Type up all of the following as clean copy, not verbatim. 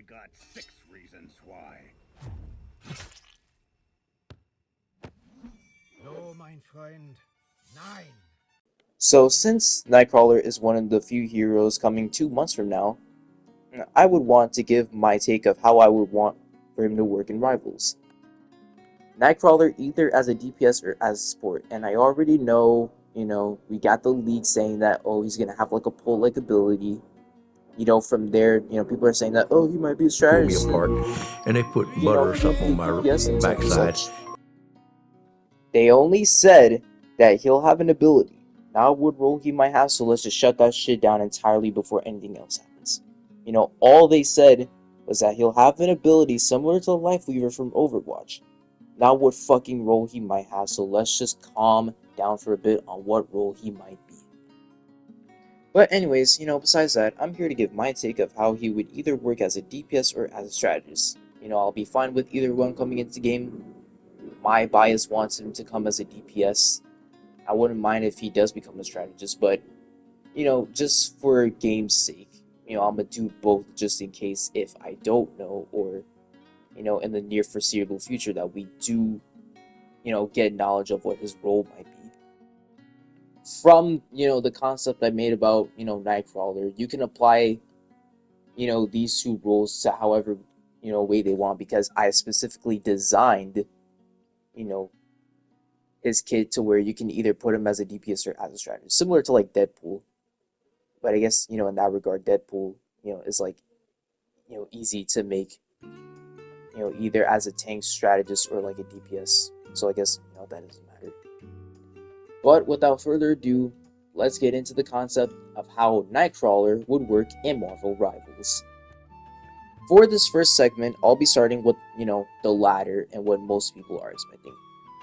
got 6 reasons why. No, mein Freund. Nein. So since Nightcrawler is one of the few heroes coming 2 months from now, I would want to give my take of how I would want for him to work in Rivals. Nightcrawler either as a DPS or as a support, and I already know, we got the leak saying that, oh, he's gonna have like a pull-like ability. From there, people are saying that, oh, he might be a Pull me strategist. apart, and they put butter or something on my DPS and backside. such. They only said that he'll have an ability, not what role he might have, so let's just shut that shit down entirely before anything else happens. All they said was that he'll have an ability similar to Life Weaver from Overwatch, not what fucking role he might have, so let's just calm down for a bit on what role he might be. But anyways, besides that, I'm here to give my take of how he would either work as a DPS or as a strategist. I'll be fine with either one coming into the game. My bias wants him to come as a DPS. I wouldn't mind if he does become a strategist, but, just for game's sake, I'm gonna do both just in case if I don't know, or, in the near foreseeable future that we do, get knowledge of what his role might be. From, the concept I made about, Nightcrawler, you can apply, these two roles to however, way they want, because I specifically designed, his kit to where you can either put him as a DPS or as a strategist, similar to like Deadpool. But I guess, in that regard, Deadpool, is like, easy to make, either as a tank strategist or like a DPS. So I guess, that doesn't matter. But without further ado, let's get into the concept of how Nightcrawler would work in Marvel Rivals. For this first segment, I'll be starting with, the latter and what most people are expecting.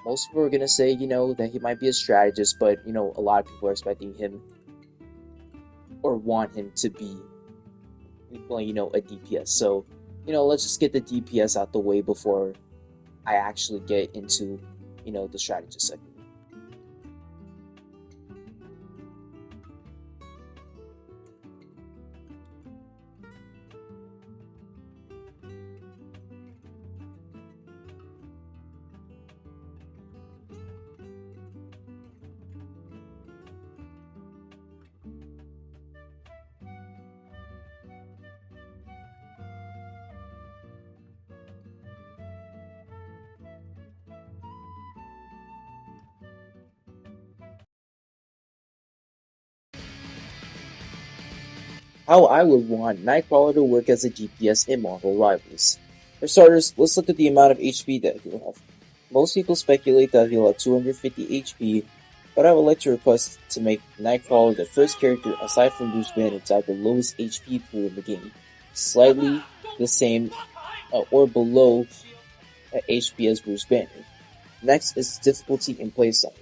Most people are going to say, that he might be a strategist, but, a lot of people are expecting him or want him to be, well, a DPS. So, let's just get the DPS out the way before I actually get into, the strategist segment. How I would want Nightcrawler to work as a DPS in Marvel Rivals. For starters, let's look at the amount of HP that he'll have. Most people speculate that he'll have 250 HP, but I would like to request to make Nightcrawler the first character aside from Bruce Banner to have the lowest HP pool in the game, slightly the same or below HP as Bruce Banner. Next is difficulty in playstyle.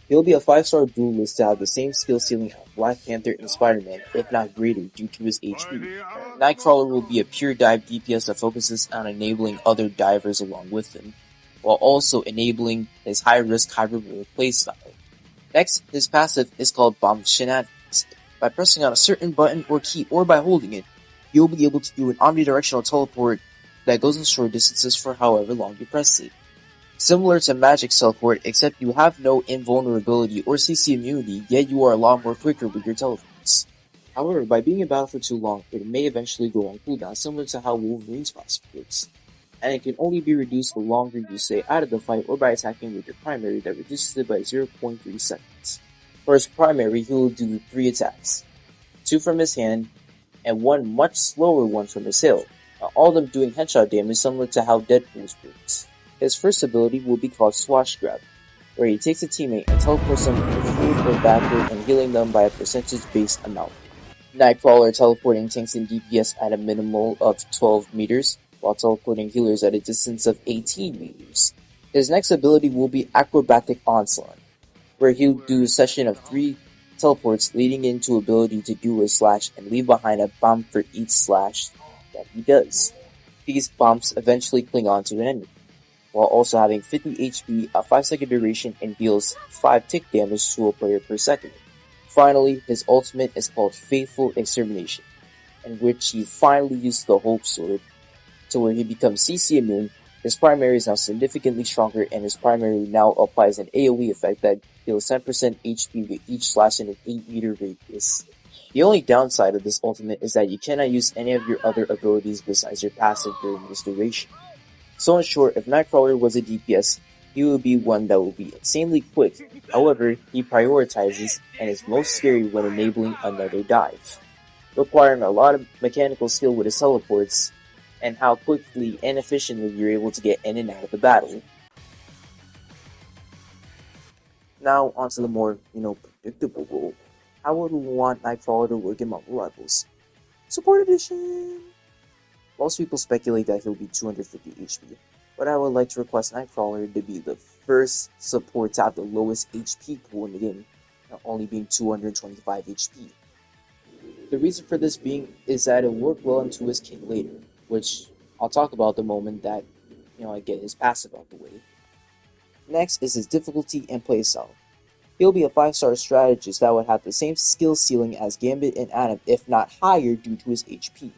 He'll be a 5-star duelist to have the same skill ceiling as Black Panther and Spider-Man, if not greater, due to his HP. Nightcrawler will be a pure dive DPS that focuses on enabling other divers along with him, while also enabling his high-risk, high-reward playstyle. Next, his passive is called Bomb Shenanigans. By pressing on a certain button or key, or by holding it, you'll be able to do an omnidirectional teleport that goes in short distances for however long you press it. Similar to Magic's teleport, except you have no invulnerability or CC immunity, yet you are a lot more quicker with your teleports. However, by being in battle for too long, it may eventually go on cooldown, similar to how Wolverine's passive works. And it can only be reduced the longer you stay out of the fight or by attacking with your primary that reduces it by 0.3 seconds. For his primary, he will do 3 attacks, 2 from his hand, and 1 much slower one from his hill, all of them doing headshot damage similar to how Deadpool's works. His first ability will be called Swash Grab, where he takes a teammate and teleports them forward or backward and healing them by a percentage-based amount. Nightcrawler teleporting tanks and DPS at a minimal of 12 meters, while teleporting healers at a distance of 18 meters. His next ability will be Acrobatic Onslaught, where he'll do a session of 3 teleports leading into ability to do a slash and leave behind a bomb for each slash that he does. These bombs eventually cling onto an enemy, while also having 50 HP, a 5-second duration, and deals 5 tick damage to a player per second. Finally, his ultimate is called Faithful Extermination, in which he finally uses the Hope Sword to where he becomes CC immune. His primary is now significantly stronger, and his primary now applies an AoE effect that deals 10% HP with each slash in an 8-meter radius. The only downside of this ultimate is that you cannot use any of your other abilities besides your passive during this duration. So in short, if Nightcrawler was a DPS, he would be one that will be insanely quick. However, he prioritizes and is most scary when enabling another dive, requiring a lot of mechanical skill with his teleports, and how quickly and efficiently you're able to get in and out of the battle. Now onto the more, predictable role. How would we want Nightcrawler to work in Marvel Rivals? Support Edition! Most people speculate that he'll be 250 HP, but I would like to request Nightcrawler to be the first support to have the lowest HP pool in the game, only being 225 HP. The reason for this being is that it worked well into his kit later, which I'll talk about the moment that, I get his passive out the way. Next is his difficulty and playstyle. He'll be a 5-star strategist that would have the same skill ceiling as Gambit and Adam, if not higher due to his HP.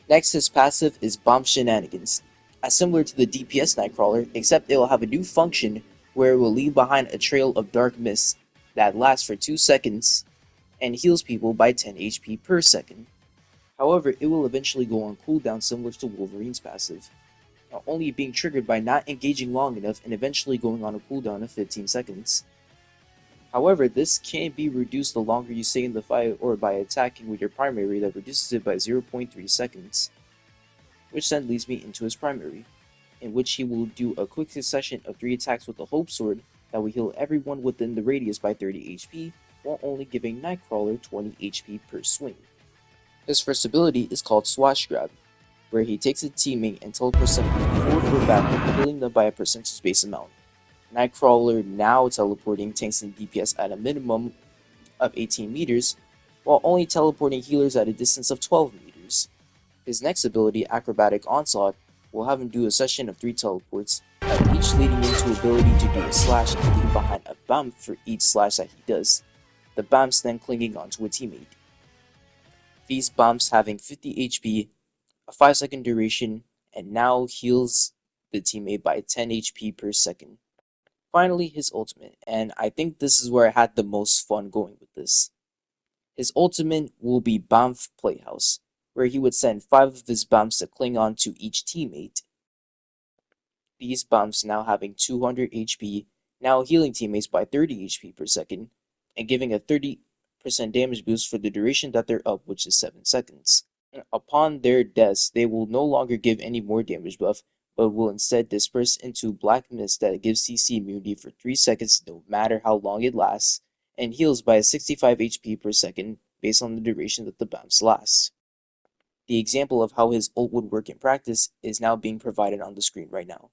Next, his passive is Bomb Shenanigans, as similar to the DPS Nightcrawler, except it will have a new function where it will leave behind a trail of dark mist that lasts for 2 seconds and heals people by 10 HP per second. However, it will eventually go on cooldown similar to Wolverine's passive, only being triggered by not engaging long enough and eventually going on a cooldown of 15 seconds. However, this can be reduced the longer you stay in the fight or by attacking with your primary that reduces it by 0.3 seconds. Which then leads me into his primary, in which he will do a quick succession of 3 attacks with the Hope Sword that will heal everyone within the radius by 30 HP, while only giving Nightcrawler 20 HP per swing. His first ability is called Swash Grab, where he takes a teammate and teleports them forward or backward, healing them by a percentage-based amount. Nightcrawler now teleporting tanks and DPS at a minimum of 18 meters, while only teleporting healers at a distance of 12 meters. His next ability, Acrobatic Onslaught, will have him do a session of 3 teleports, each leading into ability to do a slash and leave behind a bump for each slash that he does, the bumps then clinging onto a teammate. These bumps having 50 HP, a 5-second duration, and now heals the teammate by 10 HP per second. Finally, his ultimate, and I think this is where I had the most fun going with this. His ultimate will be Bamf Playhouse, where he would send 5 of his bumps to cling on to each teammate. These bumps now having 200 HP, now healing teammates by 30 HP per second, and giving a 30% damage boost for the duration that they're up, which is 7 seconds. Upon their deaths, they will no longer give any more damage buff, but will instead disperse into black mist that gives CC immunity for 3 seconds no matter how long it lasts, and heals by 65 HP per second based on the duration that the bounce lasts. The example of how his ult would work in practice is now being provided on the screen right now.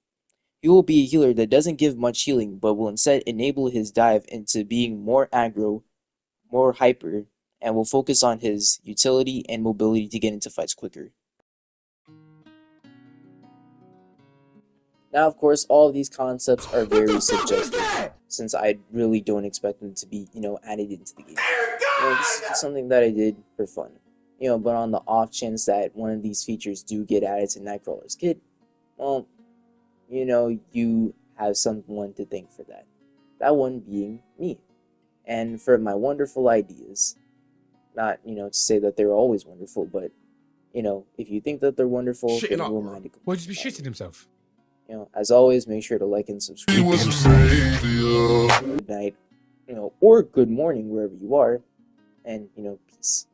He will be a healer that doesn't give much healing, but will instead enable his dive into being more aggro, more hyper, and will focus on his utility and mobility to get into fights quicker. Of course, all of these concepts are very subjective, since I really don't expect them to be, added into the game. This is just something that I did for fun. But on the off chance that one of these features do get added to Nightcrawler's kit, well, you have someone to thank for that. That one being me. And for my wonderful ideas. Not, to say that they're always wonderful, but, if you think that they're wonderful, then who am I to complain? Why just be shitting himself? As always, make sure to like and subscribe. Good night, or good morning wherever you are, and, peace.